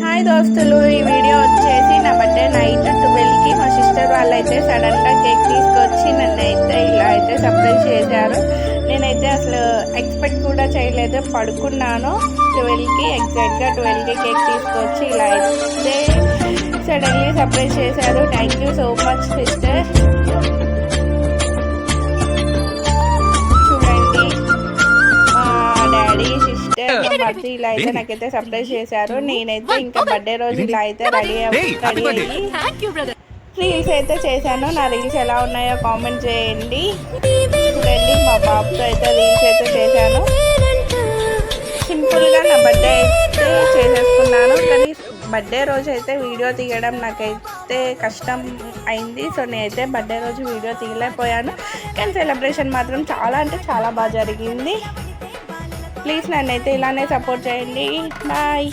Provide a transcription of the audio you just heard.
Hi దోస్తులు, ఈ video వచ్చేసి నా బర్త్డే నైట్ 12కి మా సిస్టర్ వాళ్ళైతే సడన్గా కేక్ తీసుకొచ్చి నన్నైతే ఇలా అయితే సర్ప్రైజ్ చేశారు. నేనైతే అసలు ఎక్స్పెక్ట్ కూడా చేయలేదు. పడుకున్నాను. 12కి ఎగ్జాక్ట్గా 12కి కేక్ తీసుకొచ్చి ఇలా అయితే సడన్లీ సర్ప్రైజ్ చేశారు. Thank you so much sister. Birthday ఇలా అయితే నాకైతే సర్ప్రైజ్ చేశారు. నేనైతే ఇంకా బర్త్డే రోజు ఇలా అయితే రెడీ అయ్యి రీల్స్ అయితే చేశాను. నా రీల్స్ ఎలా ఉన్నాయో కామెంట్ చేయండి. చూడండి, మా బాబుతో అయితే రీల్స్ అయితే చేశాను. సింపుల్గా నా బర్త్డే అయితే చేసేసుకున్నాను. కానీ బర్త్డే రోజు అయితే వీడియో తీయడం నాకైతే కష్టం అయింది. సో నేనైతే బర్త్డే రోజు వీడియో తీయలేకపోయాను. కానీ సెలబ్రేషన్ మాత్రం చాలా అంటే చాలా బాగా జరిగింది. ప్లీజ్ నన్నైతే ఇలానే సపోర్ట్ చేయండి. బాయ్.